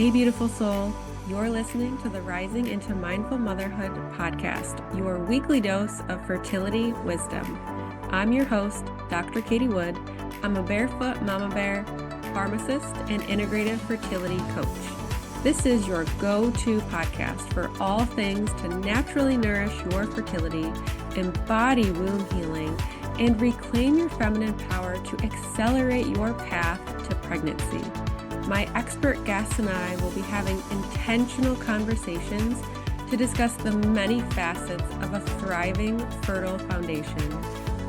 Hey, beautiful soul. You're listening to the Rising into Mindful Motherhood podcast, your weekly dose of fertility wisdom. I'm your host, Dr. Katie Wood. I'm a barefoot mama bear, pharmacist, and integrative fertility coach. This is your go-to podcast for all things to naturally nourish your fertility, embody womb healing, and reclaim your feminine power to accelerate your path to pregnancy. My expert guests and I will be having intentional conversations to discuss the many facets of a thriving, fertile foundation,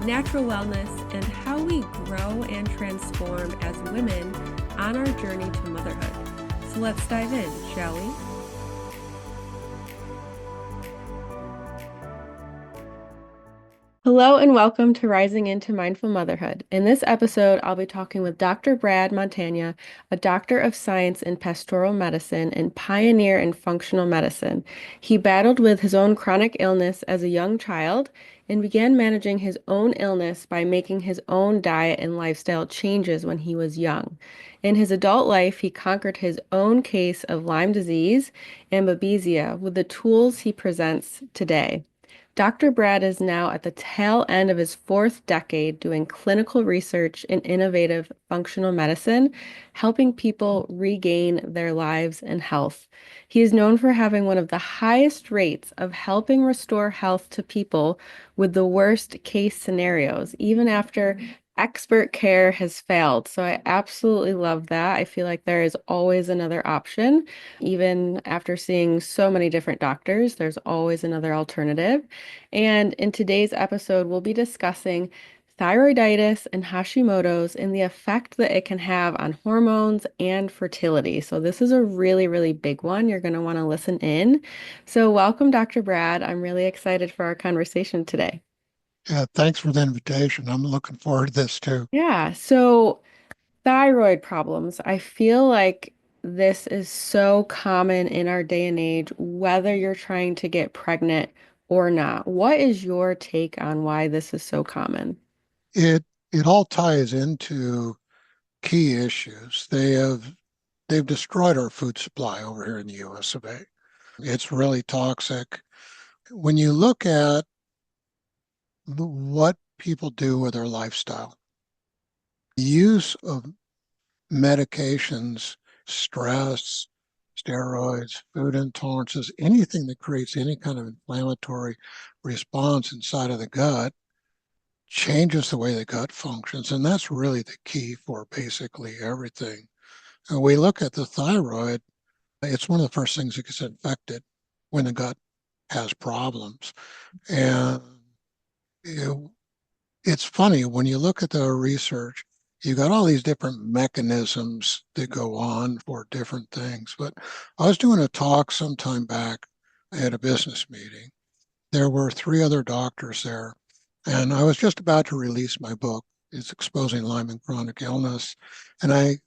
natural wellness, and how we grow and transform as women on our journey to motherhood. So let's dive in, shall we? Hello and welcome to Rising into Mindful Motherhood. In this episode, I'll be talking with Dr. Brad Montagne, a doctor of science in pastoral medicine and pioneer in functional medicine. He battled with his own chronic illness as a young child and began managing his own illness by making his own diet and lifestyle changes when he was young. In his adult life, he conquered his own case of Lyme disease and Babesia with the tools he presents today. Dr. Brad is now at the tail end of his fourth decade doing clinical research in innovative functional medicine, helping people regain their lives and health. He is known for having one of the highest rates of helping restore health to people with the worst case scenarios, even after expert care has failed. So I absolutely love that. I feel like there is always another option. Even after seeing so many different doctors, there's always another alternative. And in today's episode, we'll be discussing thyroiditis and Hashimoto's and the effect that it can have on hormones and fertility. So this is a really, really big one. You're going to want to listen in. So welcome, Dr. Brad. I'm really excited for our conversation today. Yeah, thanks for the invitation. I'm looking forward to this too. Yeah, so thyroid problems. I feel like this is so common in our day and age, whether you're trying to get pregnant or not. What is your take on why this is so common? It all ties into key issues. They've destroyed our food supply over here in the US of A. It's really toxic. When you look at what people do with their lifestyle, the use of medications, stress, steroids, food intolerances, anything that creates any kind of inflammatory response inside of the gut changes the way the gut functions. And that's really the key for basically everything. And we look at the thyroid, it's one of the first things that gets infected when the gut has problems. And it's funny, when you look at the research, you got all these different mechanisms that go on for different things. But I was doing a talk some time back at a business meeting. There were three other doctors there, and I was just about to release my book. It's Exposing Lyme and Chronic Illness. And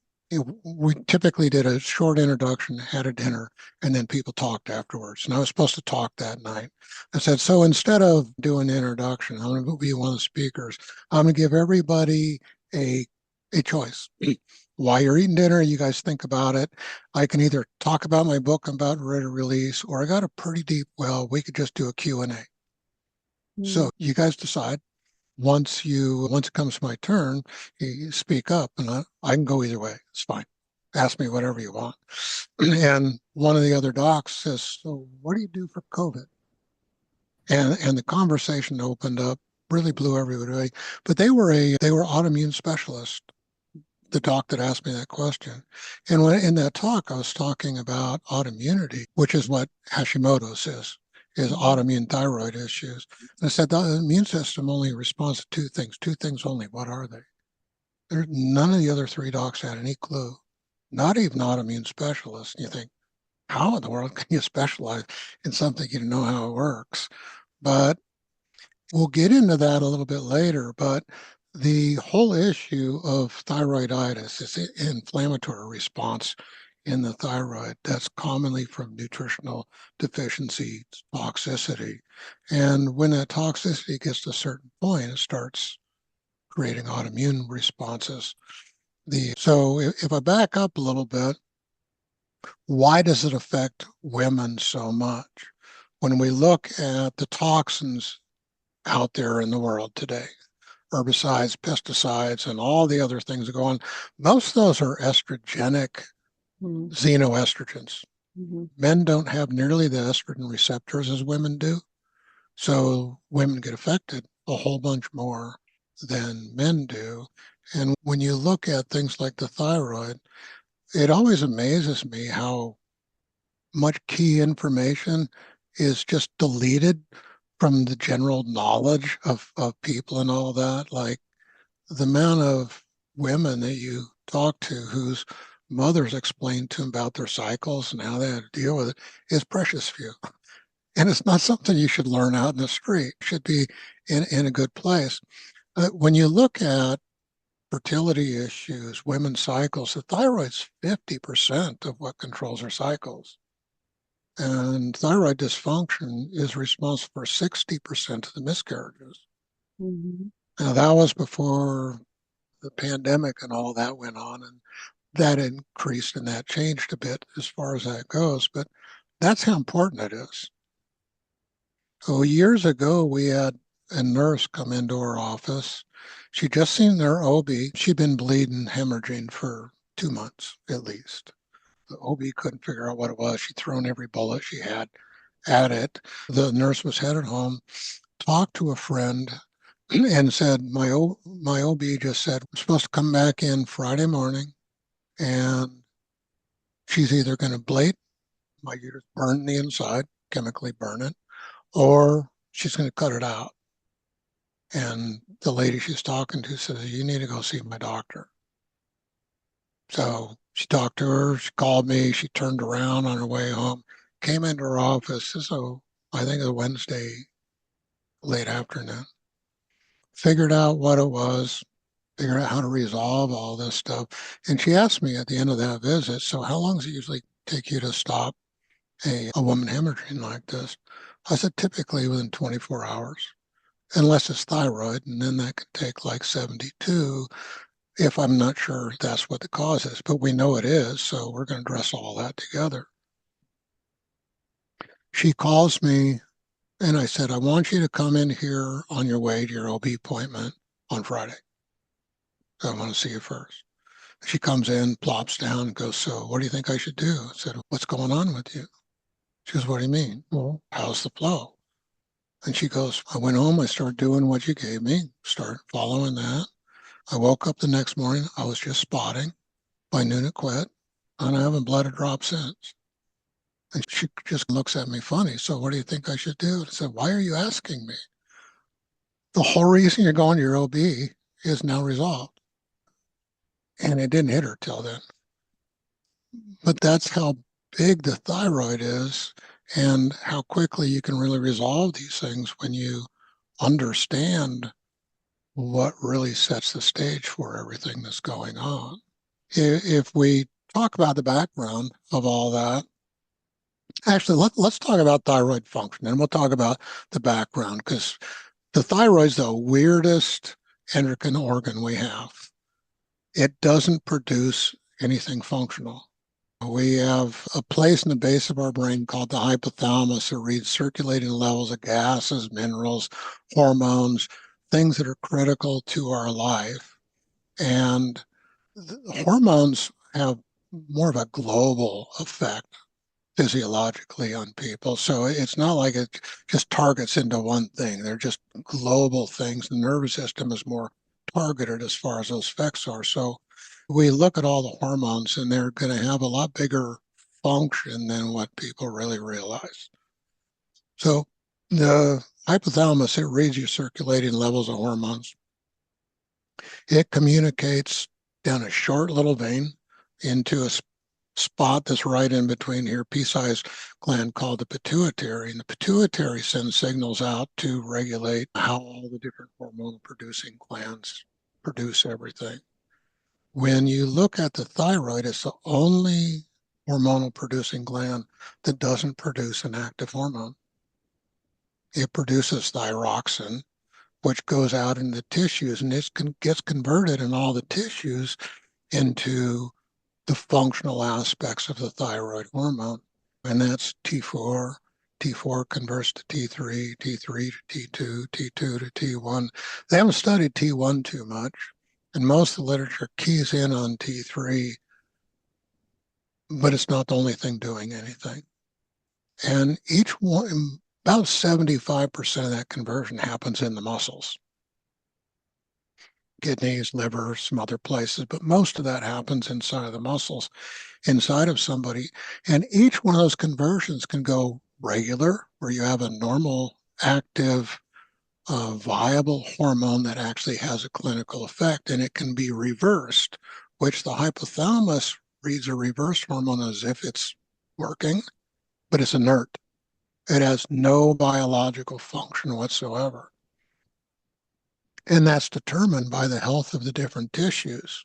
we typically did a short introduction, had a dinner, and then people talked afterwards. And I was supposed to talk that night. I said, so instead of doing the introduction, I'm going to be one of the speakers. I'm going to give everybody a choice. While you're eating dinner, you guys think about it. I can either talk about my book I'm about ready to release, or I got a pretty deep well. We could just do a Q&A. So you guys decide. Once it comes to my turn, you speak up, and I can go either way. It's fine. Ask me whatever you want. And one of the other docs says, "So what do you do for COVID?" And the conversation opened up, really blew everybody away. But they were autoimmune specialists, the doc that asked me that question. And when in that talk, I was talking about autoimmunity, which is what Hashimoto's is autoimmune thyroid issues. And I said, the immune system only responds to two things only. What are they? None of the other three docs had any clue, not even autoimmune specialists. And you think, how in the world can you specialize in something you don't know how it works? But we'll get into that a little bit later. But the whole issue of thyroiditis is an inflammatory response in the thyroid that's commonly from nutritional deficiency toxicity. And when that toxicity gets to a certain point, it starts creating autoimmune responses. So if I back up a little bit, Why does it affect women so much? When we look at the toxins out there in the world today, herbicides, pesticides, and all the other things that go on, most of those are estrogenic Mm-hmm. xenoestrogens. Men don't have nearly the estrogen receptors as women do. So women get affected a whole bunch more than men do. And when you look at things like the thyroid, it always amazes me how much key information is just deleted from the general knowledge of people and all that. Like the amount of women that you talk to whose mothers explain to them about their cycles and how they have to deal with it is precious few. And it's not something you should learn out in the street. It should be in a good place. When you look at fertility issues, women's cycles, the thyroid's 50% of what controls our cycles. And thyroid dysfunction is responsible for 60% of the miscarriages. Mm-hmm. Now, that was before the pandemic and all that went on, and that increased and that changed a bit as far as that goes. But that's how important it is. So years ago, we had a nurse come into our office. She'd just seen their OB. She'd been bleeding, hemorrhaging for 2 months at least. The OB couldn't figure out what it was. She'd thrown every bullet she had at it. The nurse was headed home, talked to a friend, and said, my OB just said, we're supposed to come back in Friday morning, and she's either going to ablate my uterus, burn the inside, chemically burn it, or she's going to cut it out. And the lady she's talking to says, you need to go see my doctor. So she talked to her, she called me, she turned around on her way home, came into her office. So I think it was Wednesday, late afternoon, figured out what it was, figured out how to resolve all this stuff. And she asked me at the end of that visit, so how long does it usually take you to stop a woman hemorrhaging like this? I said, typically within 24 hours, unless it's thyroid, and then that could take like 72 if I'm not sure that's what the cause is, but we know it is, so we're going to address all that together. She calls me and I said, I want you to come in here on your way to your OB appointment on Friday. So I want to see you first. She comes in, plops down, and goes, so what do you think I should do? I said, what's going on with you? She goes, what do you mean? Well, how's the flow? And she goes, I went home, I started doing what you gave me, started following that. I woke up the next morning, I was just spotting. By noon it quit, and I haven't bled a drop since. And she just looks at me funny. So what do you think I should do? I said, why are you asking me? The whole reason you're going to your OB is now resolved. And it didn't hit her till then. But that's how big the thyroid is and how quickly you can really resolve these things when you understand what really sets the stage for everything that's going on. If we talk about the background of all that, actually, let's talk about thyroid function and we'll talk about the background because the thyroid's the weirdest endocrine organ we have. It doesn't produce anything functional. We have a place in the base of our brain called the hypothalamus that reads circulating levels of gases, minerals, hormones, things that are critical to our life. And the hormones have more of a global effect physiologically on people. So it's not like it just targets into one thing. They're just global things. The nervous system is more targeted as far as those effects are. So we look at all the hormones and they're going to have a lot bigger function than what people really realize. So the hypothalamus, it reads your circulating levels of hormones. It communicates down a short little vein into a spot that's right in between here, pea-sized gland called the pituitary. And the pituitary sends signals out to regulate how all the different hormonal producing glands produce everything. When you look at the thyroid, it's the only hormonal producing gland that doesn't produce an active hormone. It produces thyroxine, which goes out in the tissues and it gets converted in all the tissues into the functional aspects of the thyroid hormone, and that's T4. T4 converts to T3, T3 to T2, T2 to T1. They haven't studied T1 too much, and most of the literature keys in on T3, but it's not the only thing doing anything. And each one, about 75% of that conversion happens in the muscles, kidneys, liver, some other places, but most of that happens inside of the muscles, inside of somebody. And each one of those conversions can go regular, where you have a normal, active, viable hormone that actually has a clinical effect, and it can be reversed, which the hypothalamus reads a reverse hormone as if it's working, but it's inert. It has no biological function whatsoever. And that's determined by the health of the different tissues.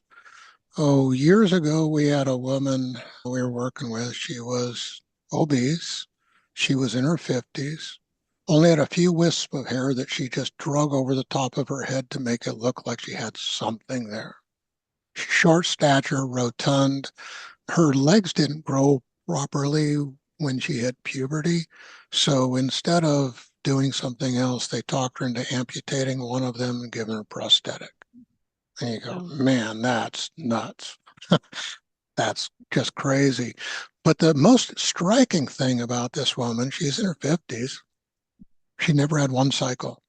Oh, years ago, we had a woman we were working with. She was obese. She was in her 50s, only had a few wisps of hair that she just drug over the top of her head to make it look like she had something there. Short stature, rotund. Her legs didn't grow properly when she hit puberty. So instead of doing something else, they talked her into amputating one of them and giving her a prosthetic. And you go, Oh, man, that's nuts. That's just crazy. But the most striking thing about this woman, she's in her 50s. She never had one cycle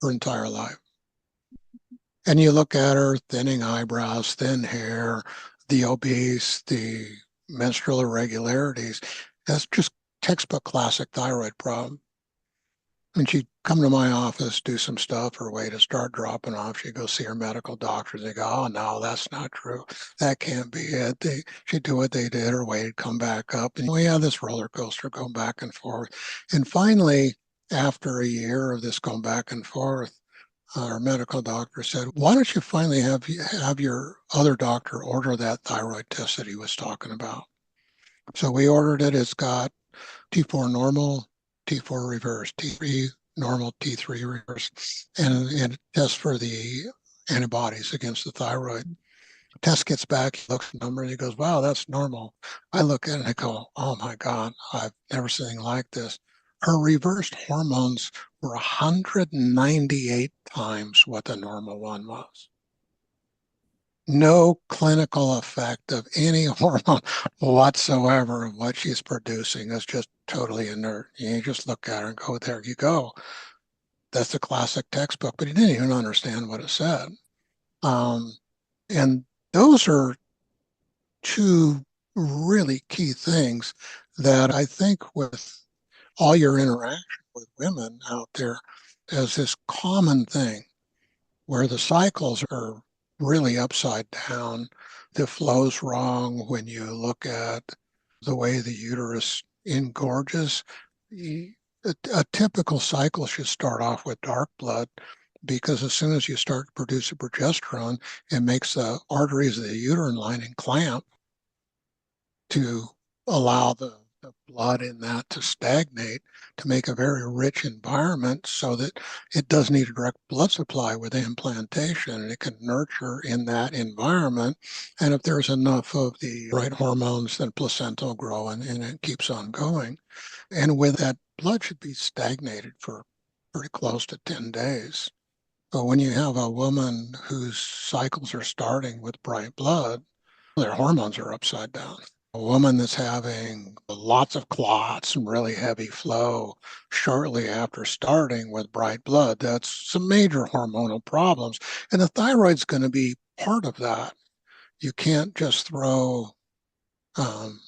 her entire life. And you look at her, thinning eyebrows, thin hair, the obese, the menstrual irregularities. That's just textbook classic thyroid problem. And she'd come to my office, do some stuff, her weight would start dropping off. She'd go see her medical doctor. They go, oh, no, that's not true. That can't be it. She'd do what they did. Her weight would come back up. And we had this roller coaster going back and forth. And finally, after a year of this going back and forth, our medical doctor said, why don't you finally have your other doctor order that thyroid test that he was talking about? So we ordered it. It's got T4 normal, T4 reverse, T3 normal, T3 reverse, and it tests for the antibodies against the thyroid. Test gets back, he looks at the number, and he goes, wow, that's normal. I look at it and I go, oh my God, I've never seen anything like this. Her reversed hormones were 198 times what the normal one was. No clinical effect of any hormone whatsoever of what she's producing. Is just totally inert. You just look at her and go, there you go. That's the classic textbook, but he didn't even understand what it said. Um, and those are two really key things that I think with all your interaction with women out there as this common thing where the cycles are really upside down. The flow's wrong when you look at the way the uterus engorges. A typical cycle should start off with dark blood because as soon as you start producing progesterone, it makes the arteries of the uterine lining clamp to allow the blood in that to stagnate to make a very rich environment so that it does need a direct blood supply with implantation and it can nurture in that environment. And if there's enough of the right hormones, then placenta will grow and it keeps on going. And with that, blood should be stagnated for pretty close to 10 days. But when you have a woman whose cycles are starting with bright blood, their hormones are upside down. A woman that's having lots of clots and really heavy flow shortly after starting with bright blood, that's some major hormonal problems. And the thyroid's going to be part of that. You can't just throw um,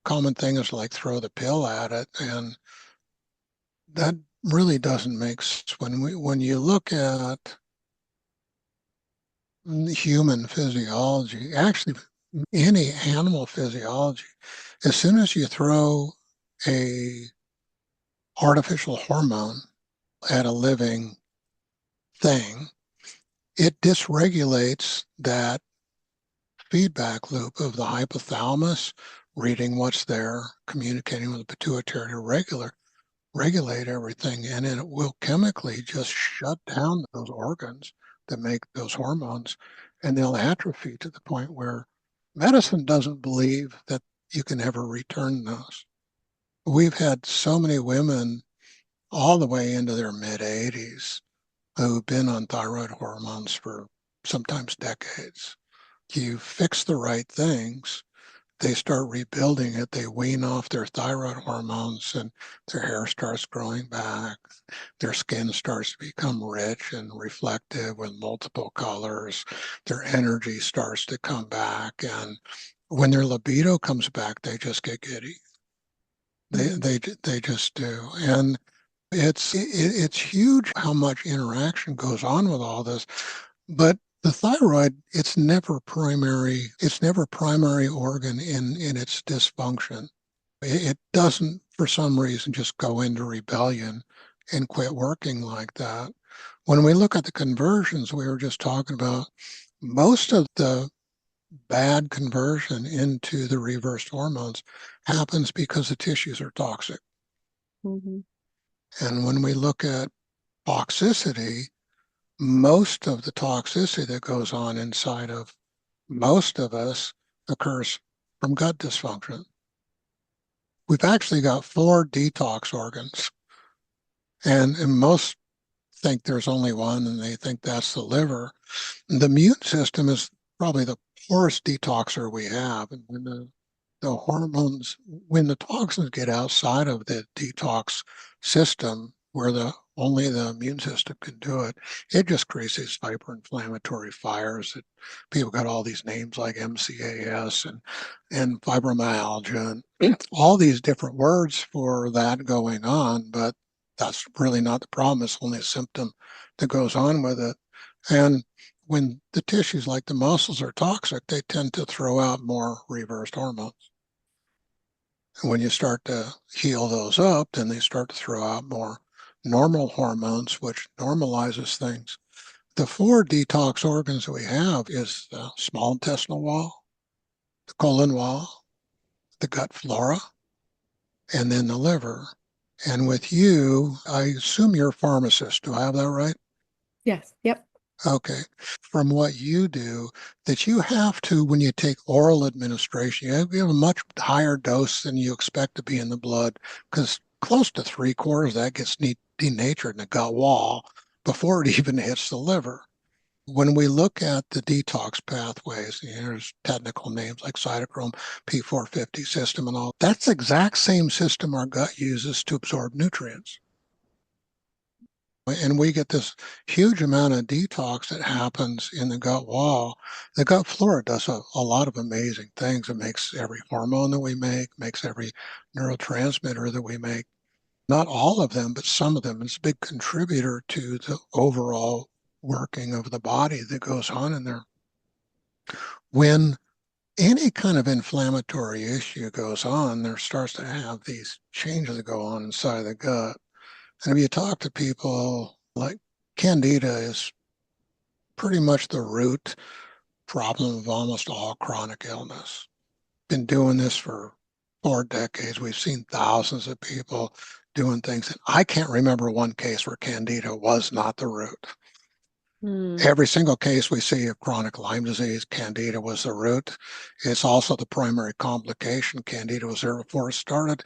common things like throw the pill at it, and that really doesn't make sense. When you look at human physiology, actually any animal physiology, as soon as you throw a artificial hormone at a living thing, it dysregulates that feedback loop of the hypothalamus reading what's there, communicating with the pituitary to regulate everything, and then it will chemically just shut down those organs that make those hormones, and they'll atrophy to the point where Medicine doesn't believe that you can ever return those. We've had so many women all the way into their mid 80s who've been on thyroid hormones for sometimes decades. You fix the right things, they start rebuilding it. They wean off their thyroid hormones and their hair starts growing back. Their skin starts to become rich and reflective with multiple colors. Their energy starts to come back. And when their libido comes back, they just get giddy. They, Mhm. they, they just do. And it's huge how much interaction goes on with all this. But the thyroid, it's never primary organ in its dysfunction. It doesn't, for some reason, just go into rebellion and quit working like that. When we look at the conversions we were just talking about, most of the bad conversion into the reversed hormones happens because the tissues are toxic. Mhm. And when we look at toxicity, most of the toxicity that goes on inside of most of us occurs from gut dysfunction. We've actually got four detox organs, and most think there's only one, and they think that's the liver. The immune system is probably the poorest detoxer we have. And the hormones, when the toxins get outside of the detox system, where the only the immune system can do it, it just creates these hyperinflammatory fires that people got all these names like MCAS and fibromyalgia and all these different words for that going on, but that's really not the problem. It's only a symptom that goes on with it. And when the tissues like the muscles are toxic, they tend to throw out more reversed hormones. And when you start to heal those up, then they start to throw out more normal hormones, which normalizes things. The four detox organs that we have is the small intestinal wall, the colon wall, the gut flora, and then the liver. And with you, I assume you're a pharmacist. Do I have that right? Yes. Yep. Okay. From what you do, that you have to, when you take oral administration, you have a much higher dose than you expect to be in the blood, because close to three-quarters of that gets denatured in the gut wall before it even hits the liver. When we look at the detox pathways, there's technical names like cytochrome P450 system and all, that's the exact same system our gut uses to absorb nutrients. And we get this huge amount of detox that happens in the gut wall. The gut flora does a lot of amazing things. It makes every hormone that we make, makes every neurotransmitter that we make. Not all of them, but some of them. It's a big contributor to the overall working of the body that goes on in there. When any kind of inflammatory issue goes on, there starts to have these changes that go on inside the gut. And if you talk to people like Candida is pretty much the root problem of almost all chronic illness. Been doing this for 4 decades. We've seen thousands of people doing things. And I can't remember one case where Candida was not the root. Mm. Every single case we see of chronic Lyme disease, Candida was the root. It's also the primary complication. Candida was there before it started.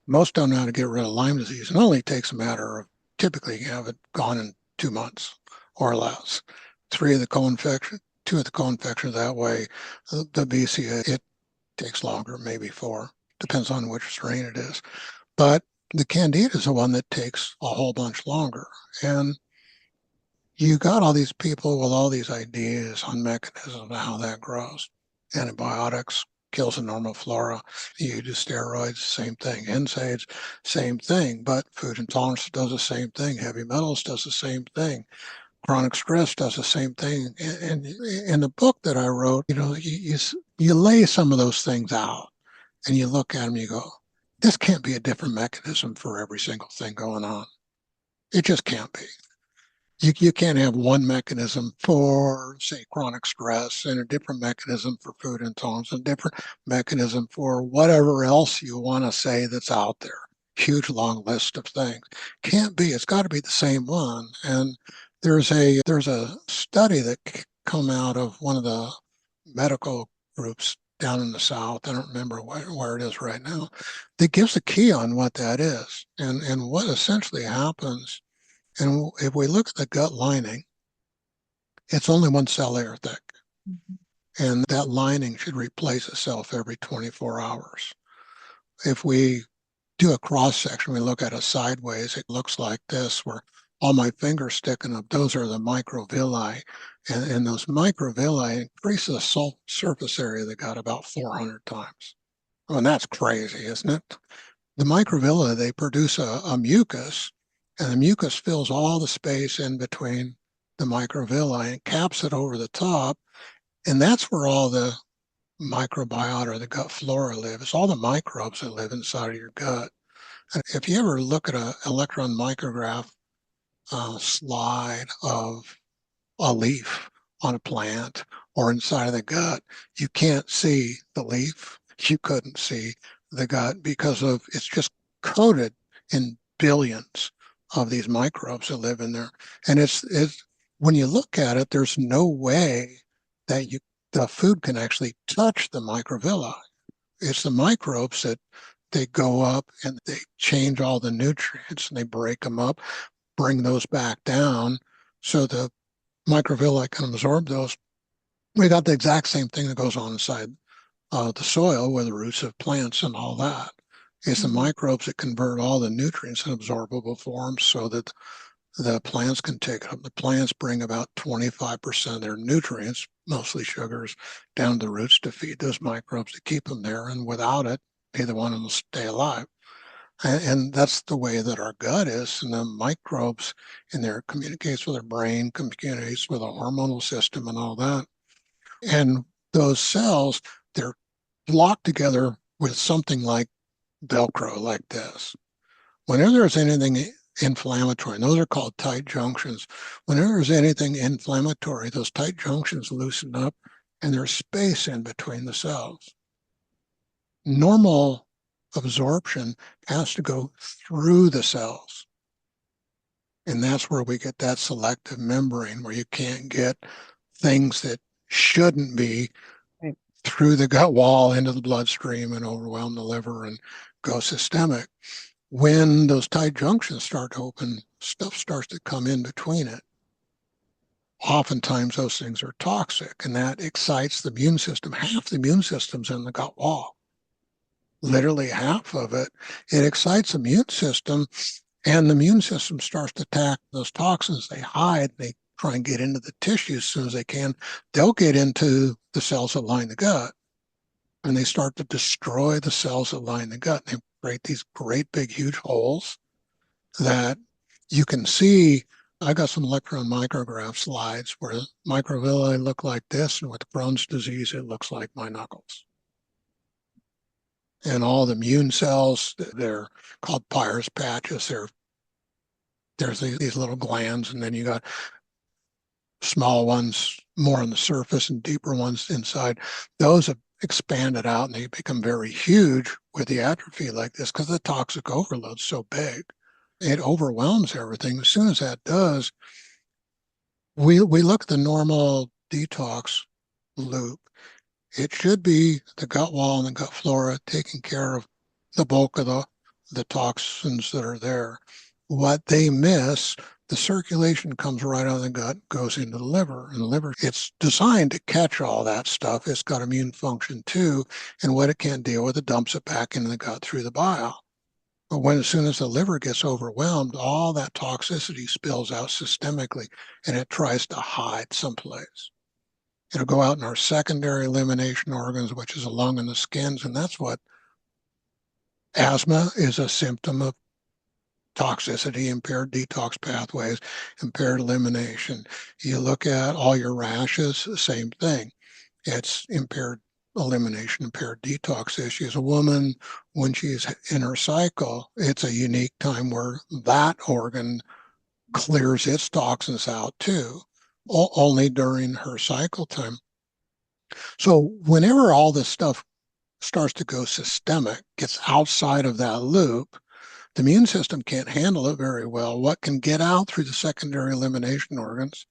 Most don't know how to get rid of Lyme disease. It only takes a matter of typically you have it gone in 2 months or less. Three of the co-infection, two of the co-infections that way. The BCA, it takes longer, maybe four. Depends on which strain it is. But the Candida is the one that takes a whole bunch longer. And you got all these people with all these ideas on mechanisms of how that grows. Antibiotics kills the normal flora. You do steroids, same thing. NSAIDs, same thing. But food intolerance does the same thing. Heavy metals does the same thing. Chronic stress does the same thing. And in the book that I wrote, you lay some of those things out and you look at them, you go, this can't be a different mechanism for every single thing going on. It just can't be. You can't have one mechanism for, say, chronic stress and a different mechanism for food intolerance, and a different mechanism for whatever else you want to say that's out there. Huge long list of things. Can't be. It's got to be the same one. And there's a study that come out of one of the medical groups down in the South. I don't remember where it is right now. That gives a key on what that is and what essentially happens. And if we look at the gut lining, it's only one cell layer thick. And that lining should replace itself every 24 hours. If we do a cross section, we look at it sideways, it looks like this, where all my fingers sticking up, those are the microvilli. And those microvilli increase the surface area of the gut about 400 times. Oh, and that's crazy, isn't it? The microvilli, they produce a mucus, and the mucus fills all the space in between the microvilli and caps it over the top. And that's where all the microbiota or the gut flora live. It's all the microbes that live inside of your gut. And if you ever look at an electron micrograph slide of a leaf on a plant or inside of the gut, you can't see the leaf. You couldn't see the gut because of it's just coated in billions of these microbes that live in there. And it's when you look at it, there's no way that the food can actually touch the microvilli. It's the microbes that they go up and they change all the nutrients and they break them up, bring those back down so the microvilli can absorb those. We got the exact same thing that goes on inside the soil with the roots of plants and all that. It's the microbes that convert all the nutrients in absorbable forms so that the plants can take it up. The plants bring about 25% of their nutrients, mostly sugars, down to the roots to feed those microbes to keep them there. And without it, neither one of them will stay alive. And that's the way that our gut is. And the microbes in there communicates with our brain, communicates with the hormonal system and all that. And those cells, they're locked together with something like Velcro, like this. Whenever there's anything inflammatory, and those are called tight junctions. Whenever there's anything inflammatory, those tight junctions loosen up and there's space in between the cells. Normal absorption has to go through the cells. And that's where we get that selective membrane where you can't get things that shouldn't be Right. through the gut wall into the bloodstream and overwhelm the liver and go systemic. When those tight junctions start to open, stuff starts to come in between it. Oftentimes those things are toxic and that excites the immune system. Half the immune system's in the gut wall. Literally half of it. It excites the immune system and the immune system starts to attack those toxins. They hide, they try and get into the tissue as soon as they can. They'll get into the cells that line the gut and they start to destroy the cells that line the gut. They create these great big huge holes that you can see. I got some electron micrograph slides where microvilli look like this, and with Crohn's disease, it looks like my knuckles. And all the immune cells, they're called Peyer's patches. There's these little glands, and then you got small ones more on the surface and deeper ones inside. Those have expanded out and they become very huge with the atrophy like this because the toxic overload's so big. It overwhelms everything. As soon as that does, we look at the normal detox loop. It should be the gut wall and the gut flora taking care of the bulk of the toxins that are there. What they miss, the circulation comes right out of the gut, goes into the liver. And the liver, it's designed to catch all that stuff. It's got immune function too. And what it can't deal with, it dumps it back into the gut through the bile. But as soon as the liver gets overwhelmed, all that toxicity spills out systemically and it tries to hide someplace. It'll go out in our secondary elimination organs, which is the lung and the skins. And that's what asthma is a symptom of toxicity, impaired detox pathways, impaired elimination. You look at all your rashes, same thing. It's impaired elimination, impaired detox issues. A woman, when she's in her cycle, it's a unique time where that organ clears its toxins out too, only during her cycle time. So whenever all this stuff starts to go systemic, gets outside of that loop, the immune system can't handle it very well. What can get out through the secondary elimination organs,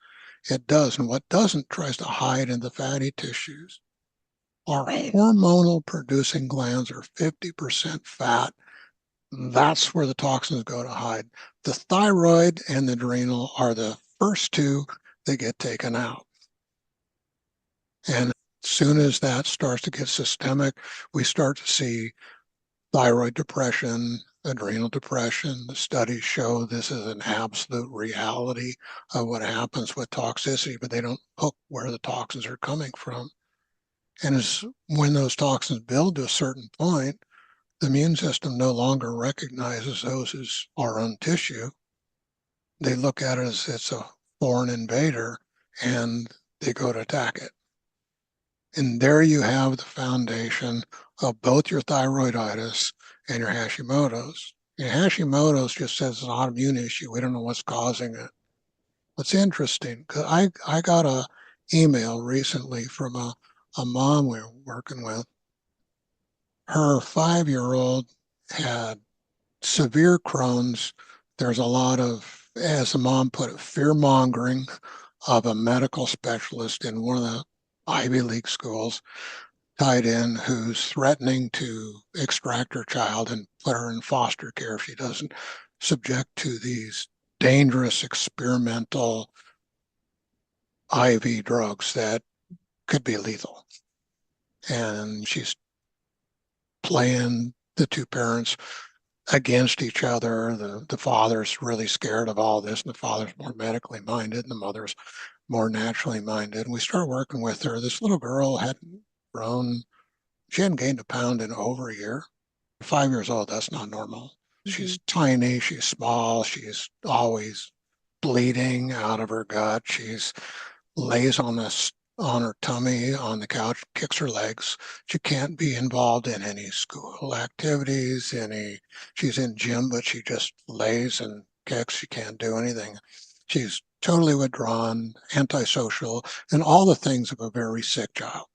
it does. And what doesn't tries to hide in the fatty tissues. Our hormonal producing glands are 50% fat. That's where the toxins go to hide. The thyroid and the adrenal are the first two that get taken out. And as soon as that starts to get systemic, we start to see thyroid depression, adrenal depression. The studies show this is an absolute reality of what happens with toxicity, but they don't hook where the toxins are coming from. And when those toxins build to a certain point, the immune system no longer recognizes those as our own tissue. They look at it as it's a foreign invader and they go to attack it. And there you have the foundation of both your thyroiditis and your Hashimoto's. And Hashimoto's just says it's an autoimmune issue. We don't know what's causing it. What's interesting, because I got a email recently from a mom we were working with. Her 5-year-old had severe Crohn's. There's a lot of, as the mom put it, fear mongering of a medical specialist in one of the Ivy League schools tied in who's threatening to extract her child and put her in foster care if she doesn't subject to these dangerous experimental IV drugs that could be lethal. And she's playing the two parents against each other. The father's really scared of all this, and the father's more medically minded, and the mother's more naturally minded. And we start working with her. This little girl hadn't grown, she hadn't gained a pound in over a year. 5 years old, that's not normal. She's tiny, she's small, she's always bleeding out of her gut. She's lays on her tummy on the couch, kicks her legs. She can't be involved in any school activities, she's in gym, but she just lays and kicks. She can't do anything. She's totally withdrawn, antisocial, and all the things of a very sick child.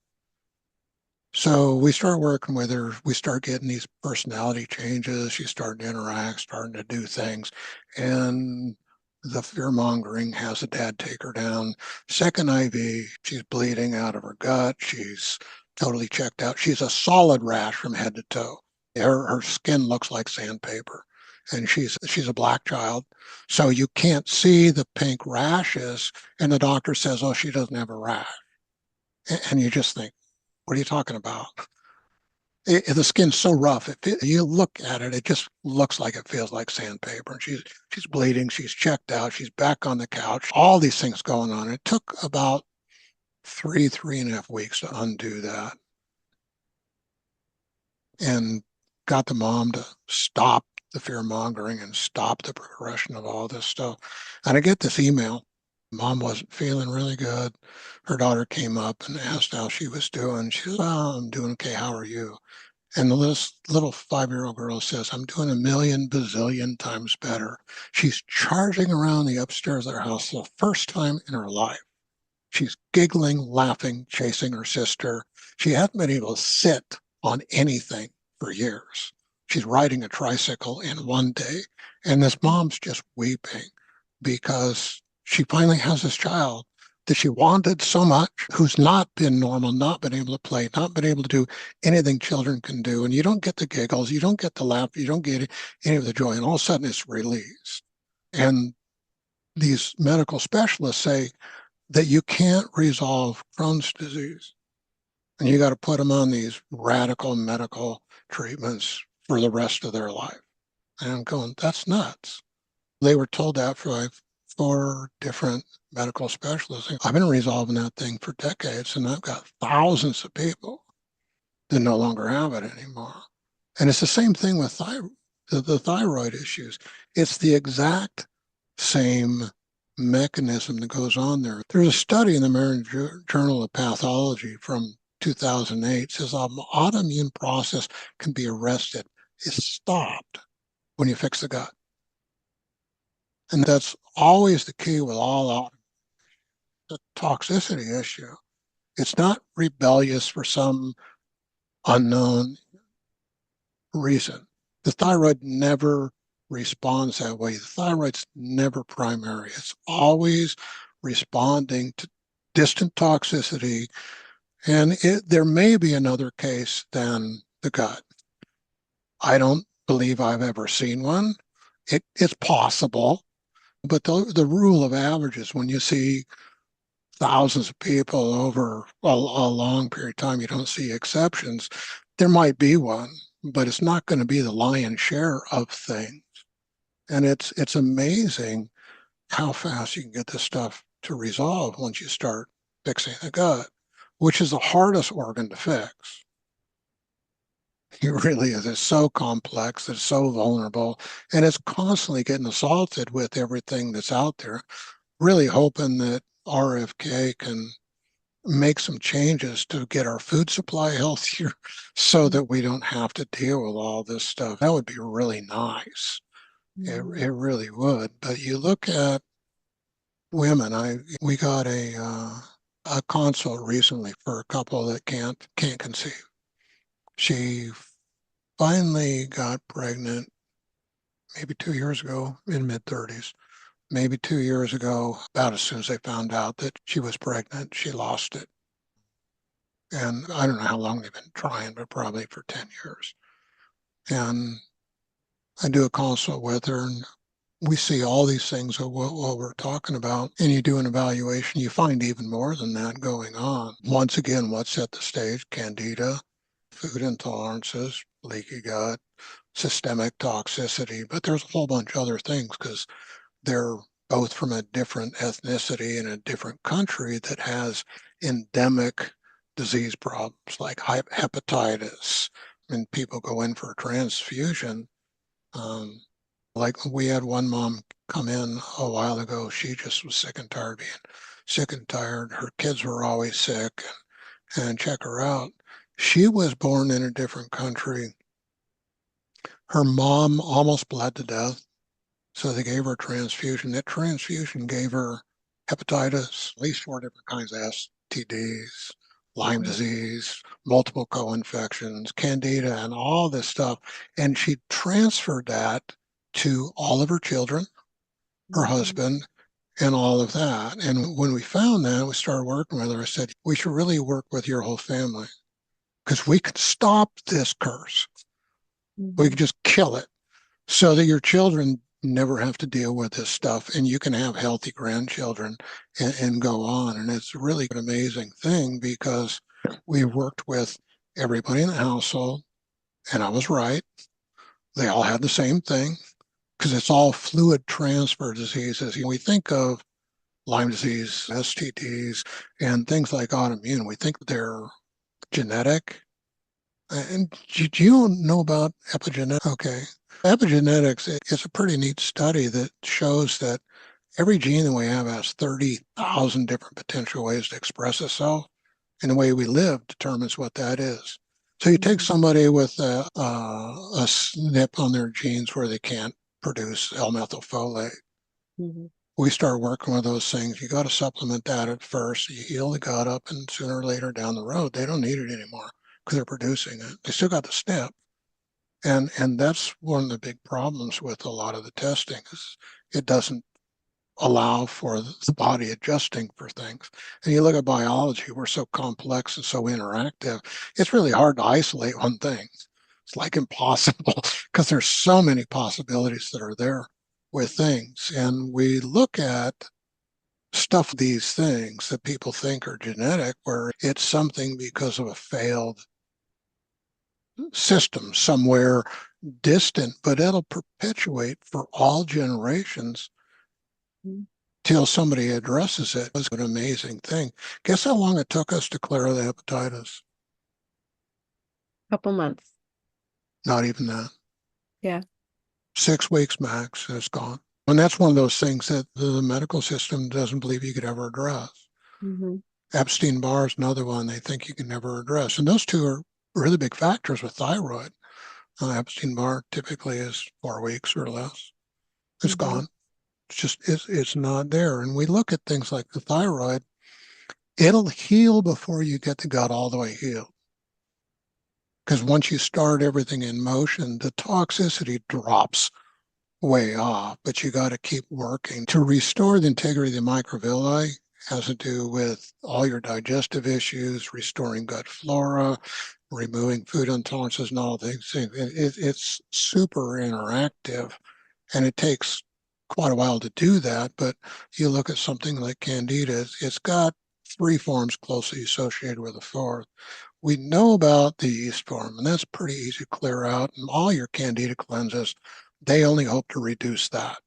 So we start working with her. We start getting these personality changes. She's starting to interact, starting to do things. And the fear mongering has the dad take her down. Second IV, she's bleeding out of her gut. She's totally checked out. She's a solid rash from head to toe. Her skin looks like sandpaper. And she's a black child. So you can't see the pink rashes. And the doctor says, oh, she doesn't have a rash. And you just think, what are you talking about? The skin's so rough. You look at it, it just looks like it feels like sandpaper. And she's bleeding. She's checked out. She's back on the couch. All these things going on. It took about 3.5 weeks to undo that, and got the mom to stop the fear mongering and stop the progression of all this stuff. And I get this email. Mom wasn't feeling really good. Her daughter came up and asked how she was doing. She said, oh, I'm doing okay. How are you? And the little 5-year-old girl says, I'm doing a million bazillion times better. She's charging around the upstairs of their house for the first time in her life. She's giggling, laughing, chasing her sister. She hasn't been able to sit on anything for years. She's riding a tricycle in one day. And this mom's just weeping because she finally has this child that she wanted so much, who's not been normal, not been able to play, not been able to do anything children can do. And you don't get the giggles, you don't get the laugh, you don't get any of the joy. And all of a sudden it's released. And these medical specialists say that you can't resolve Crohn's disease. And you got to put them on these radical medical treatments for the rest of their life. And I'm going, that's nuts. They were told that for like 4 different medical specialists. I've been resolving that thing for decades, and I've got thousands of people that no longer have it anymore. And it's the same thing with the thyroid issues. It's the exact same mechanism that goes on there. There's a study in the American Journal of Pathology from 2008 says an autoimmune process can be arrested. It's stopped when you fix the gut. And that's always the key with all the toxicity issue. It's not rebellious for some unknown reason. The thyroid never responds that way. The thyroid's never primary. It's always responding to distant toxicity And there may be another case than the gut. I don't believe I've ever seen one. It's possible, but the rule of averages, when you see thousands of people over a long period of time, you don't see exceptions. There might be one, but it's not going to be the lion's share of things. And it's amazing how fast you can get this stuff to resolve once you start fixing the gut, which is the hardest organ to fix. It really is. It's so complex, it's so vulnerable, and it's constantly getting assaulted with everything that's out there. Really hoping that RFK can make some changes to get our food supply healthier so that we don't have to deal with all this stuff. That would be really nice. Mhm. It really would. But you look at women. We got a consult recently for a couple that can't conceive. She finally got pregnant maybe 2 years ago in mid 30s. Maybe 2 years ago, about as soon as they found out that she was pregnant, she lost it. And I don't know how long they've been trying, but probably for 10 years. And I do a consult with her, and we see all these things of what we're talking about. And you do an evaluation, you find even more than that going on. Once again, what set the stage? Candida, food intolerances, leaky gut, systemic toxicity, but there's a whole bunch of other things because they're both from a different ethnicity in a different country that has endemic disease problems like hepatitis. And people go in for a transfusion. Um, like we had one mom come in a while ago. She just was sick and tired of being sick and tired. Her kids were always sick, and check her out. She was born in a different country. Her mom almost bled to death. So they gave her a transfusion. That transfusion gave her hepatitis, at least 4 different kinds of STDs, Lyme Mhm. disease, multiple co-infections, Candida, and all this stuff. And she transferred that to all of her children, her Mhm. husband, and all of that. And when we found that, we started working with her. I said, we should really work with your whole family because we could stop this curse. We could Mhm. just kill it so that your children never have to deal with this stuff and you can have healthy grandchildren and go on. And it's really an amazing thing because we worked with everybody in the household, and I was right. They all had the same thing because it's all fluid transfer diseases. We think of Lyme disease, STDs, and things like autoimmune. We think they're genetic. And do you know about epigenetics? Okay. Epigenetics is a pretty neat study that shows that every gene that we have has 30,000 different potential ways to express itself, and the way we live determines what that is. So you take Mhm. somebody with a snip on their genes where they can't produce L-methylfolate. Mhm. We start working with those things. You got to supplement that at first. You heal the gut up, and sooner or later down the road, they don't need it anymore because they're producing it. They still got the snip. And that's one of the big problems with a lot of the testing is it doesn't allow for the body adjusting for things. And you look at biology, we're so complex and so interactive. It's really hard to isolate one thing. It's like impossible because there's so many possibilities that are there with things. And we look at stuff, these things that people think are genetic, where it's something because of a failed system somewhere distant, but it'll perpetuate for all generations Mhm. till somebody addresses it. It's an amazing thing. Guess how long it took us to clear the hepatitis? Couple months. Not even that. Yeah. 6 weeks max, and it's gone. And that's one of those things that the medical system doesn't believe you could ever address. Mhm. Epstein-Barr is another one they think you can never address. And those two are really big factors with thyroid. Epstein-Barr typically is 4 weeks or less. It's Mhm. gone. It's not there. And we look at things like the thyroid, it'll heal before you get the gut all the way healed. Because once you start everything in motion, the toxicity drops way off, but you got to keep working to restore the integrity of the microvilli. has to do with all your digestive issues, restoring gut flora, removing food intolerances, and all these things. It's super interactive, and it takes quite a while to do that. But you look at something like Candida, it's got three forms closely associated with a fourth. We know about the yeast form, and that's pretty easy to clear out. And all your Candida cleanses, they only hope to reduce that.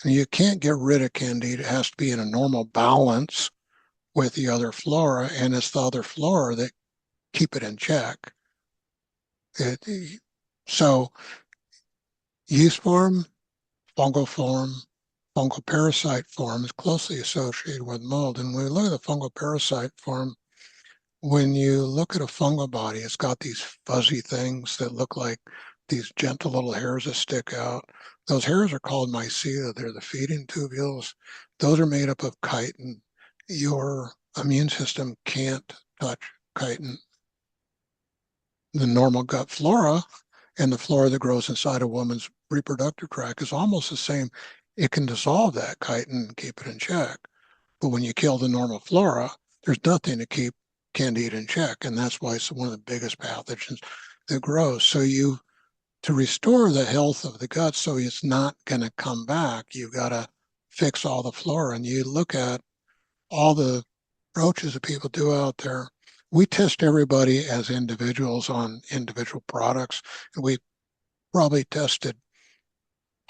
And you can't get rid of Candida. It has to be in a normal balance with the other flora, and it's the other flora that keep it in check. So yeast form, fungal parasite form is closely associated with mold. And when we look at the fungal parasite form, when you look at a fungal body, it's got these fuzzy things that look like these gentle little hairs that stick out. Those hairs are called myceta. They're the feeding tubules. Those are made up of chitin. Your immune system can't touch chitin. The normal gut flora and the flora that grows inside a woman's reproductive tract is almost the same. It can dissolve that chitin and keep it in check. But when you kill the normal flora, there's nothing to keep Candida in check. And that's why it's one of the biggest pathogens that grows. So to restore the health of the gut so it's not going to come back, you've got to fix all the flora. And you look at all the approaches that people do out there. We test everybody as individuals on individual products. And we probably tested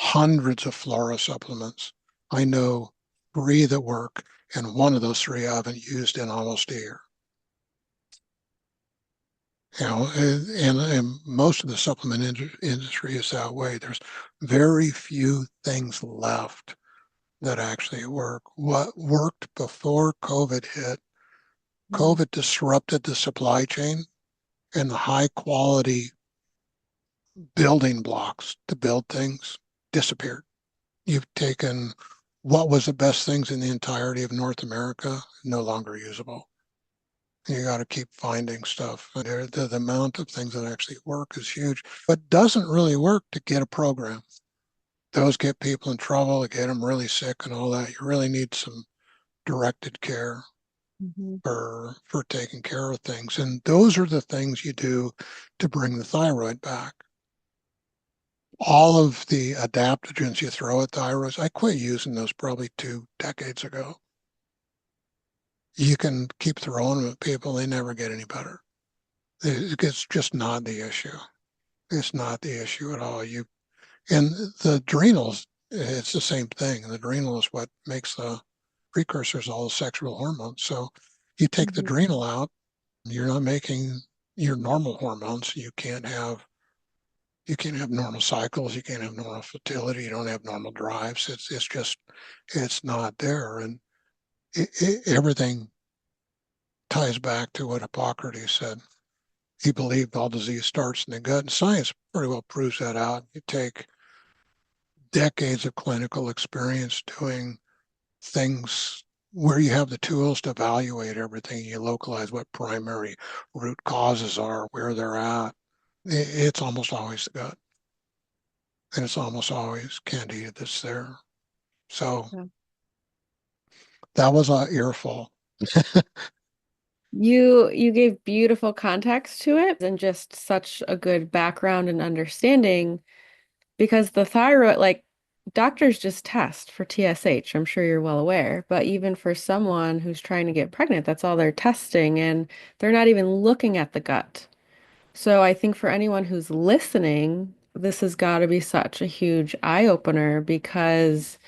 hundreds of flora supplements. I know three that work, and one of those three I haven't used in almost a year. And most of the supplement industry is that way. There's very few things left that actually work. What worked before COVID hit, COVID disrupted the supply chain, and the high quality building blocks to build things disappeared. You've taken what was the best things in the entirety of North America, no longer usable. You got to keep finding stuff. The amount of things that actually work is huge, but doesn't really work to get a program. Those get people in trouble, they get them really sick and all that. You really need some directed care Mm-hmm. for taking care of things. And those are the things you do to bring the thyroid back. All of the adaptogens you throw at thyroids, I quit using those probably 2 decades ago. You can keep throwing them at people, they never get any better. It's just not the issue. It's not the issue at all. And the adrenals, it's the same thing. The adrenal is what makes the precursors, all the sexual hormones. So you take the Mm-hmm. adrenal out, you're not making your normal hormones. You can't have normal cycles. You can't have normal fertility. You don't have normal drives. It's not there. And everything ties back to what Hippocrates said. He believed all disease starts in the gut, and science pretty well proves that out. You take decades of clinical experience doing things where you have the tools to evaluate everything. You localize what primary root causes are, where they're at. It's almost always the gut, and it's almost always Candida that's there. So Yeah. that was an earful. You gave beautiful context to it and just such a good background and understanding because the thyroid, like doctors just test for TSH. I'm sure you're well aware, but even for someone who's trying to get pregnant, that's all they're testing and they're not even looking at the gut. So I think for anyone who's listening, this has got to be such a huge eye opener because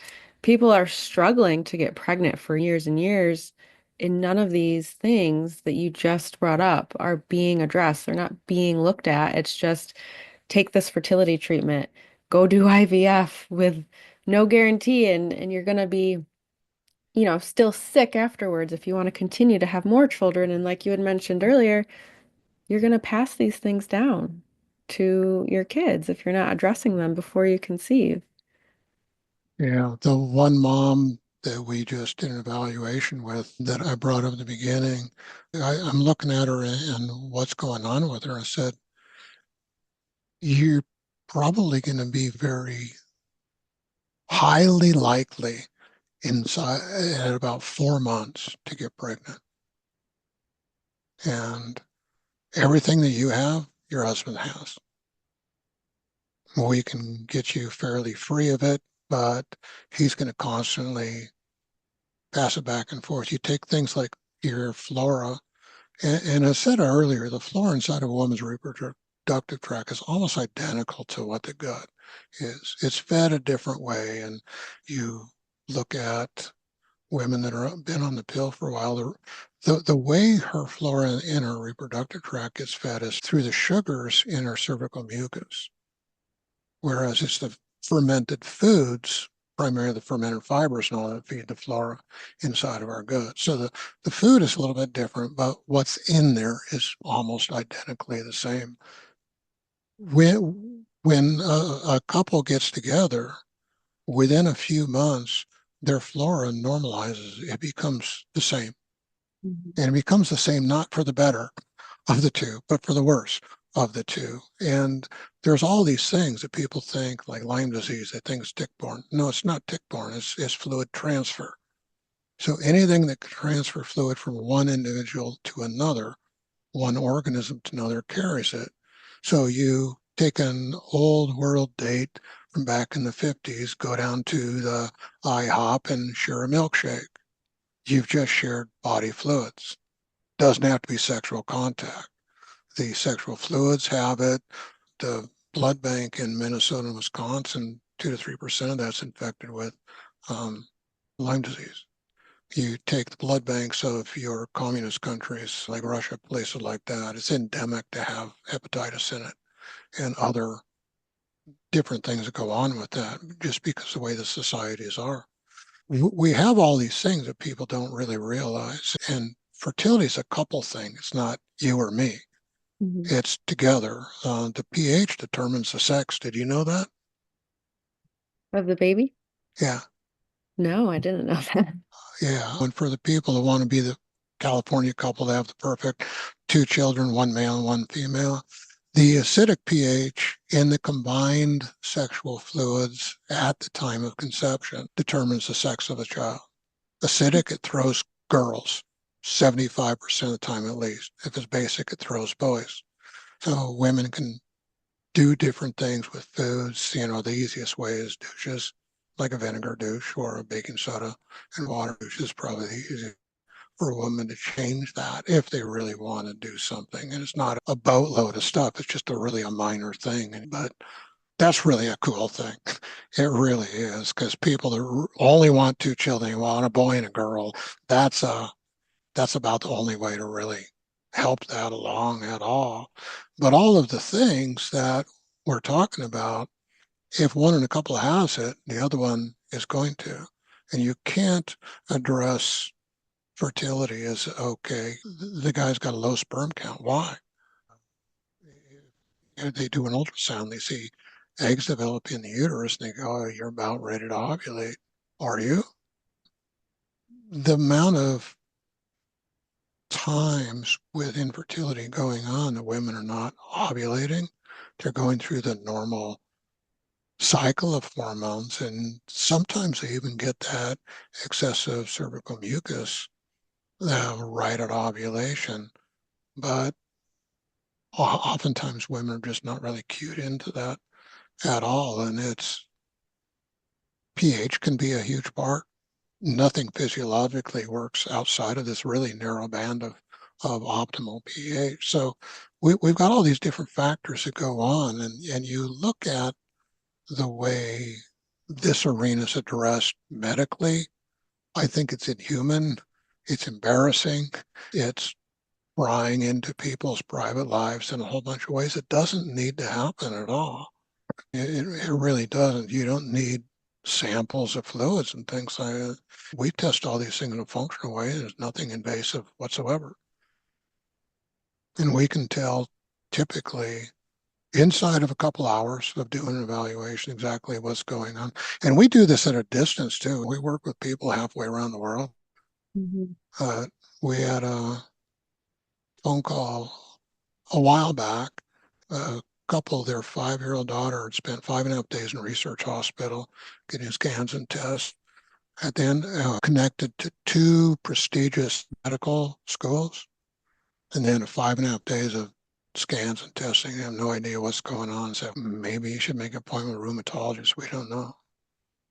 people are struggling to get pregnant for years and years, and none of these things that you just brought up are being addressed. They're not being looked at. It's just take this fertility treatment, go do IVF with no guarantee, and you're going to be, still sick afterwards if you want to continue to have more children. And like you had mentioned earlier, you're going to pass these things down to your kids if you're not addressing them before you conceive. Yeah, the one mom that we just did an evaluation with that I brought up at the beginning, I'm looking at her and what's going on with her. I said, you're probably going to be very highly likely inside at about 4 months to get pregnant. And everything that you have, your husband has. We can get you fairly free of it, but he's going to constantly pass it back and forth. You take things like your flora, and I said earlier, the flora inside of a woman's reproductive tract is almost identical to what the gut is. It's fed a different way, and you look at women that are been on the pill for a while, the way her flora in her reproductive tract gets fed is through the sugars in her cervical mucus, whereas it's the fermented foods, primarily the fermented fibers and all that feed the flora inside of our gut. So the food is a little bit different, but what's in there is almost identically the same. When a couple gets together, within a few months, their flora normalizes. It becomes the same. Mhm. And it becomes the same, not for the better of the two, but for the worse of the two. And there's all these things that people think, like Lyme disease, they think it's tick-borne. No, it's not tick-borne, it's fluid transfer. So anything that can transfer fluid from one individual to another, one organism to another, carries it. So you take an old world date from back in the 50s, go down to the IHOP and share a milkshake. You've just shared body fluids. Doesn't have to be sexual contact. The sexual fluids have it. The blood bank in Minnesota and Wisconsin, 2 to 3% of that's infected with um, Lyme disease. You take the blood banks of your communist countries like Russia, places like that, it's endemic to have hepatitis in it and other different things that go on with that just because of the way the societies are. We have all these things that people don't really realize. And fertility is a couple thing. It's not you or me. Mhm. It's together. The pH determines the sex. Did you know that? Of the baby? Yeah, No, I didn't know that. yeah. And for the people who want to be the California couple that have the perfect 2 children, one male and one female, the acidic pH in the combined sexual fluids at the time of conception determines the sex of the child. Acidic, it throws girls 75% of the time at least. If it's basic, it throws boys. So women can do different things with foods. The easiest way is douches, like a vinegar douche or a baking soda and water douche is probably the easiest for a woman to change that if they really want to do something. And it's not a boatload of stuff. It's just a minor thing. But that's really a cool thing. It really is because people that only want 2 children, they want a boy and a girl. That's that's about the only way to really help that along at all. But all of the things that we're talking about, if one in a couple has it, the other one is going to. And you can't address fertility as okay, the guy's got a low sperm count. Why? They do an ultrasound, they see eggs develop in the uterus, and they go, oh, you're about ready to ovulate. Are you? The amount of times with infertility going on, the women are not ovulating. They're going through the normal cycle of hormones, and sometimes they even get that excessive cervical mucus right at ovulation. But oftentimes women are just not really cued into that at all, and it's pH can be a huge part. Nothing physiologically works outside of this really narrow band of optimal pH. So we've got all these different factors that go on, and you look at the way this arena is addressed medically, I think it's inhuman, it's embarrassing, it's prying into people's private lives in a whole bunch of ways. It doesn't need to happen at all. It really doesn't. You don't need samples of fluids and things like that. We test all these things in a functional way. There's nothing invasive whatsoever. And we can tell typically inside of a couple hours of doing an evaluation exactly what's going on. And we do this at a distance too. We work with people halfway around the world. Mhm. Uh, we had a phone call a while back. A couple, their 5-year-old daughter had spent 5.5 days in a research hospital getting scans and tests. at the end, connected to two prestigious medical schools, and then 5.5 days of scans and testing. I have no idea what's going on. So maybe you should make an appointment with a rheumatologist. We don't know.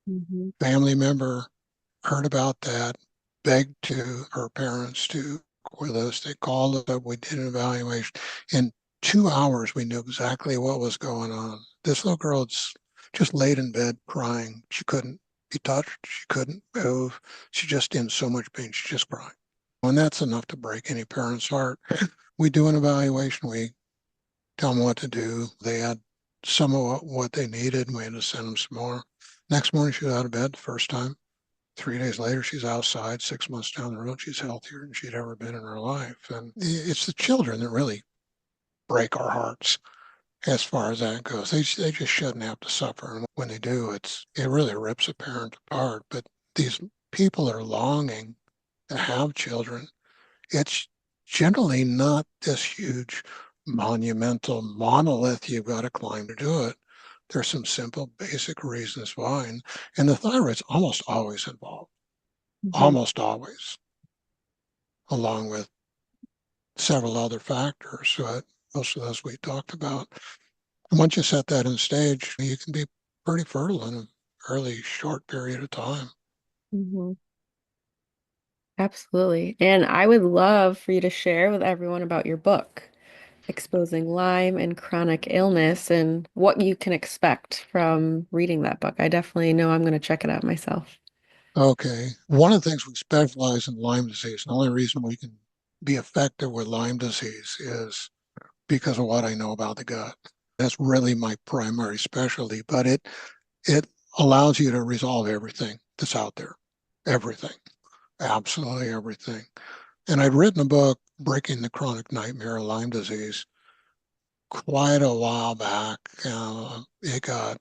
Hmm. Family member heard about that, begged to her parents to with us. They called us up. We did an evaluation. In 2 hours, we knew exactly what was going on. This little girl's just laid in bed crying. She couldn't be touched. She couldn't move. She's just in so much pain. She's just crying. And that's enough to break any parent's heart. We do an evaluation. We tell them what to do. They had some of what they needed, and we had to send them some more. Next morning, she was out of bed the first time. 3 days later, she's outside. 6 months down the road, she's healthier than she'd ever been in her life. And it's the children that really break our hearts as far as that goes. They just shouldn't have to suffer. And when they do, it really rips a parent apart. But these people are longing to have children. It's generally not this huge monumental monolith you've got to climb to do it. There's some simple, basic reasons why. And the thyroid's almost always involved, Hmm. almost always, along with several other factors. Most of those we talked about. And once you set that in stage, you can be pretty fertile in a fairly short period of time. Hmm. Absolutely. And I would love for you to share with everyone about your book, Exposing Lyme and Chronic Illness, and what you can expect from reading that book. I definitely know I'm going to check it out myself. Okay. One of the things we specialize in Lyme disease, and the only reason we can be effective with Lyme disease is because of what I know about the gut. That's really my primary specialty, but it allows you to resolve everything that's out there. Everything. Absolutely everything. And I'd written a book, Breaking the Chronic Nightmare of Lyme Disease, quite a while back. It got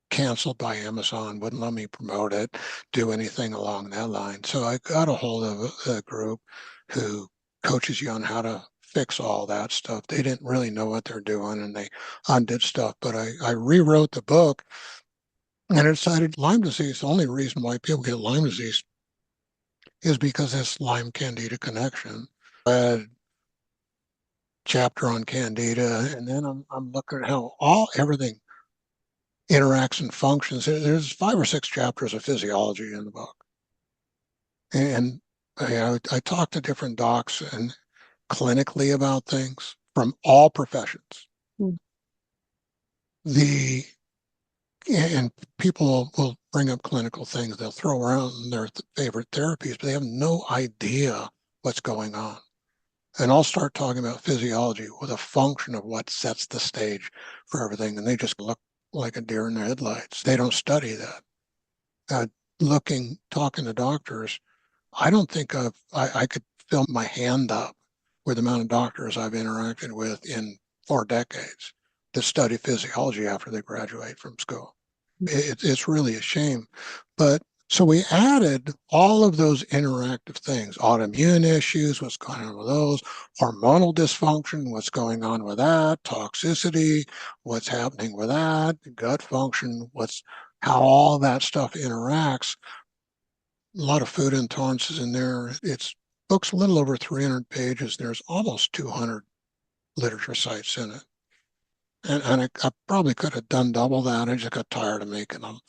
canceled by Amazon, wouldn't let me promote it, do anything along that line. So I got a hold of a group who coaches you on how to fix all that stuff. They didn't really know what they're doing and they undid stuff, but I rewrote the book and I decided Lyme disease, the only reason why people get Lyme disease is because this Lyme Candida connection. I had a chapter on Candida, and then I'm looking at how everything interacts and functions. There's 5 or 6 chapters of physiology in the book. And I talk to different docs and clinically about things from all professions. Mm. The and people will bring up clinical things. They'll throw around their favorite therapies, but they have no idea what's going on. And I'll start talking about physiology with a function of what sets the stage for everything. And they just look like a deer in the headlights. They don't study that. Uh, talking to doctors, I don't think I could fill my hand up with the amount of doctors I've interacted with in 4 decades to study physiology after they graduate from school. It's really a shame. But so we added all of those interactive things, autoimmune issues, what's going on with those, hormonal dysfunction, what's going on with that, toxicity, what's happening with that, gut function, how all that stuff interacts. A lot of food intolerances in there. It's book's a little over 300 pages. There's almost 200 literature sites in it. And I probably could have done double that. I just got tired of making them.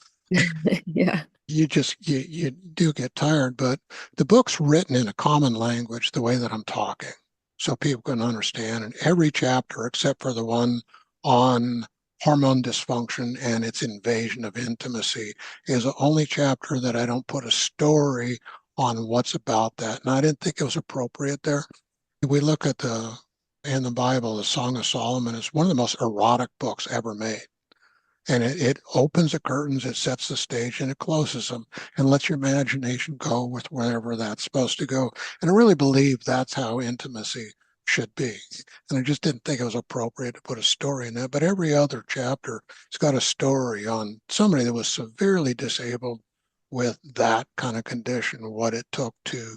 Yeah. You do get tired, but the book's written in a common language, the way that I'm talking, so people can understand. And every chapter, except for the one on hormone dysfunction and its invasion of intimacy, is the only chapter that I don't put a story on what's about that. And I didn't think it was appropriate there. We look at in the Bible, the Song of Solomon is one of the most erotic books ever made. And it opens the curtains, it sets the stage, and it closes them and lets your imagination go with wherever that's supposed to go. And I really believe that's how intimacy should be. And I just didn't think it was appropriate to put a story in that. But every other chapter has got a story on somebody that was severely disabled with that kind of condition, what it took to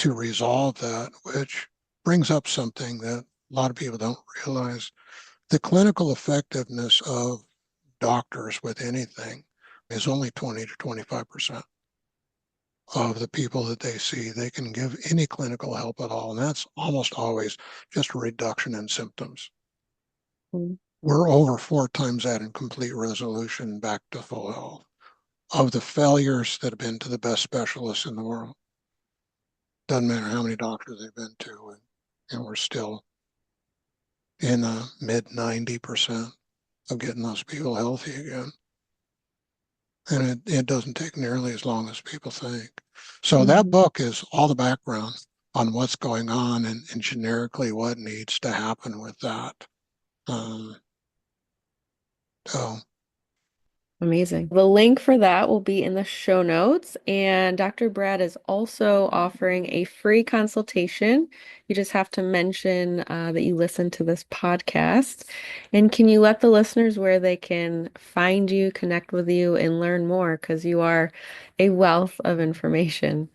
resolve that, which brings up something that a lot of people don't realize. The clinical effectiveness of doctors with anything is only 20 to 25% of the people that they see. They can give any clinical help at all, and that's almost always just a reduction in symptoms. Mm. We're over 4 times that in complete resolution back to full health of the failures that have been to the best specialists in the world. Doesn't matter how many doctors they've been to, and we're still in the mid 90% of getting those people healthy again. And it doesn't take nearly as long as people think. So that Mhm. book is all the background on what's going on and generically what needs to happen with that. Um, so Amazing. The link for that will be in the show notes. And Dr. Brad is also offering a free consultation. You just have to mention that you listen to this podcast. And can you let the listeners where they can find you, connect with you, and learn more? Because you are a wealth of information.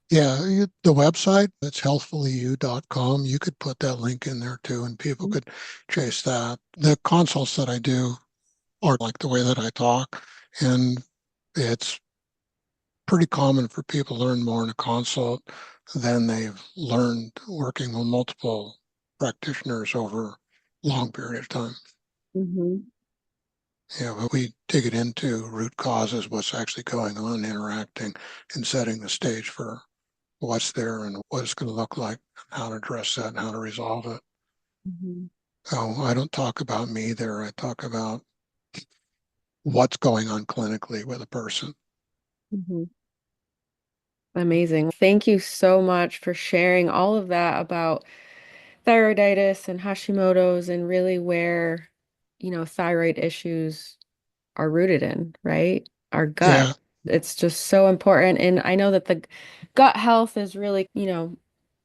yeah, the website, it's healthfullyu.com. You could put that link in there too, and people could chase that. The consults that I do are like the way that I talk, and it's pretty common for people to learn more in a consult than they've learned working with multiple practitioners over a long period of time. Mm-hmm. Yeah, but we dig it into root causes, what's actually going on, interacting, and setting the stage for what's there and what it's going to look like, how to address that, and how to resolve it. Mm-hmm. So I don't talk about me there. I talk about what's going on clinically with a person. Mm-hmm. Amazing. Thank you so much for sharing all of that about thyroiditis and Hashimoto's and really where, thyroid issues are rooted in, right? Our gut. Yeah, It's just so important. And I know that the gut health is really,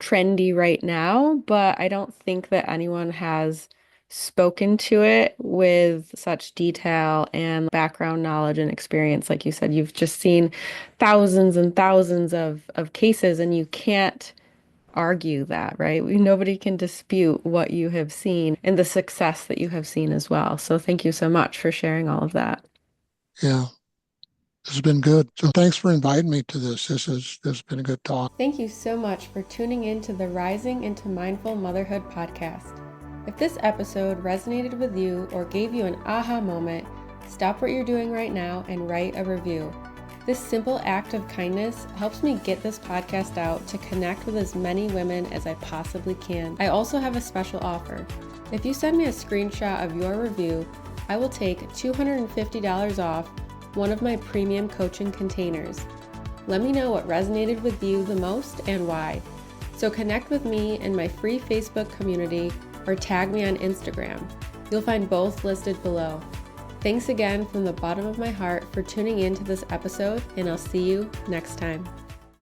trendy right now, but I don't think that anyone has spoken to it with such detail and background knowledge and experience. Like you said, you've just seen thousands and thousands of cases, and you can't argue that, right? Nobody can dispute what you have seen and the success that you have seen as well. So thank you so much for sharing all of that. yeah, this has been good. So thanks for inviting me to this. This has been a good talk. Thank you so much for tuning in to the Rising into Mindful Motherhood podcast. If this episode resonated with you or gave you an aha moment, stop what you're doing right now and write a review. This simple act of kindness helps me get this podcast out to connect with as many women as I possibly can. I also have a special offer. If you send me a screenshot of your review, I will take $250 off one of my premium coaching containers. Let me know what resonated with you the most and why. So connect with me in my free Facebook community or tag me on Instagram. You'll find both listed below. Thanks again from the bottom of my heart for tuning in to this episode, and I'll see you next time.